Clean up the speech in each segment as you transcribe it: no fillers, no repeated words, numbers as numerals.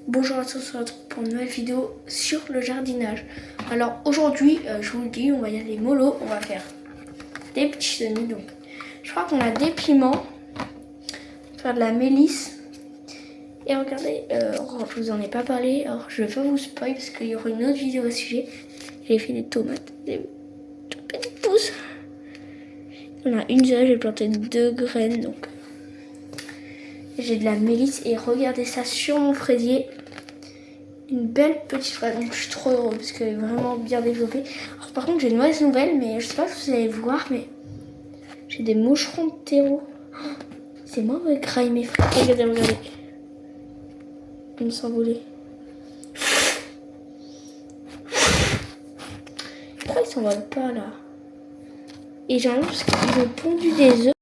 Bonjour à tous, on se retrouve pour une nouvelle vidéo sur le jardinage. Alors aujourd'hui, je vous le dis, on va y aller mollo, on va faire des petits semis. Donc, je crois qu'on a des piments, on va faire de la mélisse. Et regardez, je vous en ai pas parlé, alors je vais pas vous spoil parce qu'il y aura une autre vidéo à ce sujet. J'ai fait des tomates, des toutes petites pousses. On a une seule, j'ai planté 2 graines, donc j'ai de la mélisse et regardez ça sur mon fraisier. Une belle petite fraise, donc je suis trop heureuse parce qu'elle est vraiment bien développée. Alors par contre j'ai une mauvaise nouvelle, mais je sais pas si vous allez voir, mais j'ai des moucherons de terreau. C'est moi qui graille mes fraises. Regardez, regardez. Ils me s'envolaient. Pourquoi ils s'envolent pas là? Et j'ai l'impression qu'ils ont pondu des œufs.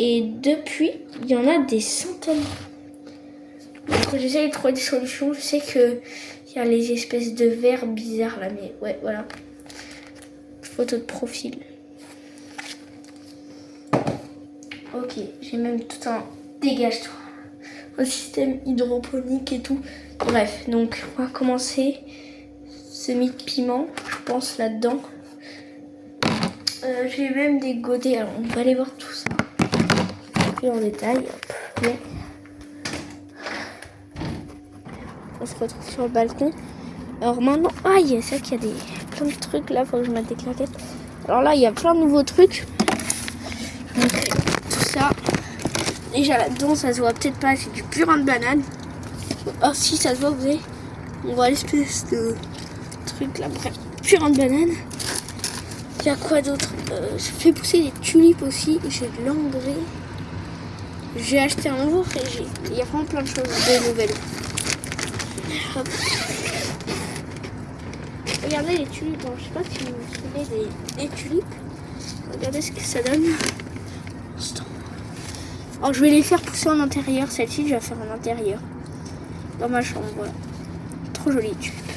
Et depuis, il y en a des centaines. Donc j'essaie de trouver des solutions. Je sais qu'il y a les espèces de vers bizarres là, mais ouais, voilà. Photo de profil. Ok, j'ai même tout un dégage-toi. Un système hydroponique et tout. Bref, donc on va commencer. Semis de piment, je pense là-dedans. J'ai même des godets, alors on va aller voir tout ça. Plus en détail. Mais on se retrouve sur le balcon. Alors maintenant, aïe, c'est vrai qu'il y a plein de trucs là, faut que je mette des claquettes. Alors là, il y a plein de nouveaux trucs. Donc tout ça. Déjà là-dedans, ça se voit peut-être pas, c'est du purin de banane. Oh si, ça se voit, vous voyez. On voit l'espèce de truc là, bref, purin de banane. Il y a quoi d'autre? Je fais pousser des tulipes aussi. J'ai de l'engrais. J'ai acheté un nouveau fraisier. Il y a vraiment plein de choses de nouvelles. Hop. Regardez les tulipes. Alors, je sais pas si vous vous souvenez des tulipes. Regardez ce que ça donne. Alors je vais les faire pousser en intérieur. Celle-ci, je vais la faire en intérieur. Dans ma chambre, voilà. Trop jolie tulipes.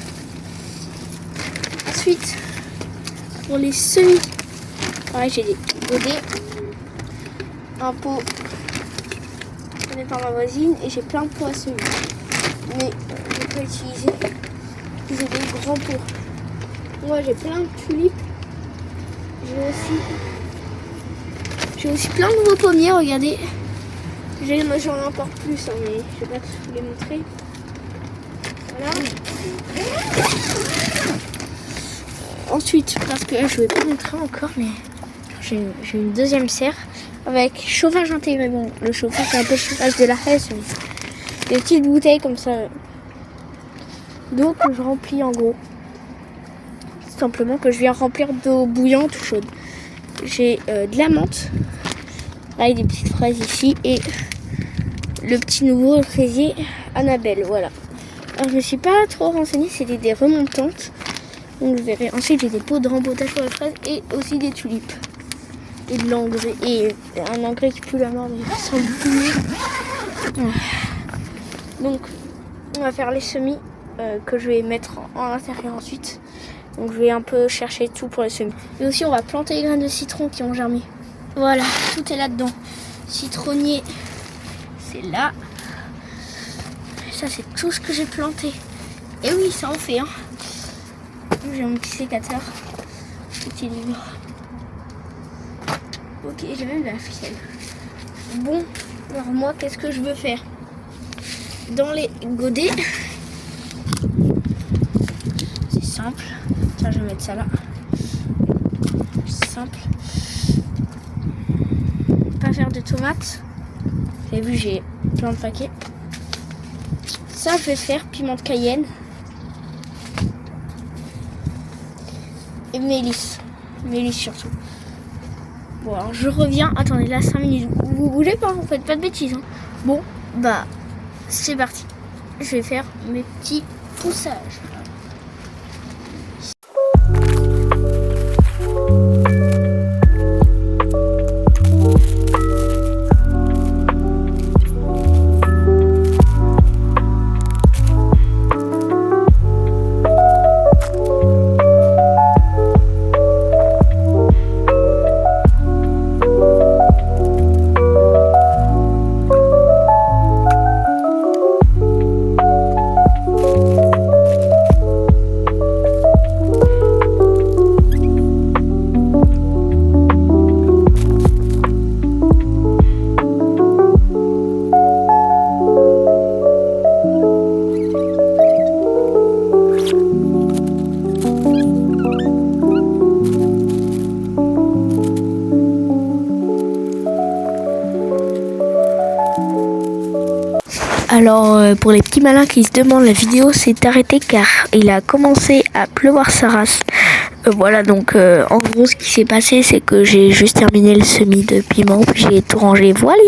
Ensuite, pour les semis. Pareil, j'ai des godets. Un pot donné par ma voisine. Et j'ai plein de pots à semis. Mais je peux utiliser des grands pots. Moi j'ai plein de tulipes. J'ai aussi plein de nouveaux pommiers, regardez. J'en ai encore plus, hein, mais je vais pas tous vous les montrer. Voilà. Ensuite, parce que là je vais pas montrer encore, mais j'ai une deuxième serre avec chauffage intégré. Bon, le chauffage c'est un peu le chauffage de la haie, des petites bouteilles comme ça. Donc je remplis en gros. Simplement que je viens remplir d'eau bouillante ou chaude. J'ai de la menthe. Là, il y a des petites fraises ici. Et le petit nouveau fraisier Annabelle. Voilà. Alors, je me suis pas trop renseignée. C'était des remontantes. Donc, je verrai. Ensuite, j'ai des pots de rempotage pour les fraises. Et aussi des tulipes. Et de l'engrais. Et un engrais qui pue la mort. Mais qui sent beaucoup. Donc, on va faire les semis que je vais mettre en intérieur ensuite. Donc je vais un peu chercher tout pour les semis. Et aussi on va planter les graines de citron qui ont germé. Voilà, tout est là-dedans. Citronnier, c'est là. Ça c'est tout ce que j'ai planté. Et oui, ça en fait. Hein. J'ai mon petit sécateur. Petit livre. Ok, j'ai même de la ficelle. Bon, alors moi qu'est-ce que je veux faire? Dans les godets. C'est simple. Tiens, je vais mettre ça là. C'est simple. Pas faire de tomates. Vous avez vu, j'ai plein de paquets. Ça, je vais faire piment de Cayenne. Et mélisse. Mélisse surtout. Bon, alors je reviens. Attendez, là, 5 minutes. Vous bougez pas, vous faites pas de bêtises. Hein. Bon, bah, c'est parti. Je vais faire mes petits poussages. Alors pour les petits malins qui se demandent, la vidéo s'est arrêtée car il a commencé à pleuvoir sa race. Voilà, donc en gros ce qui s'est passé, c'est que j'ai juste terminé le semis de piment, puis j'ai tout rangé, voilà.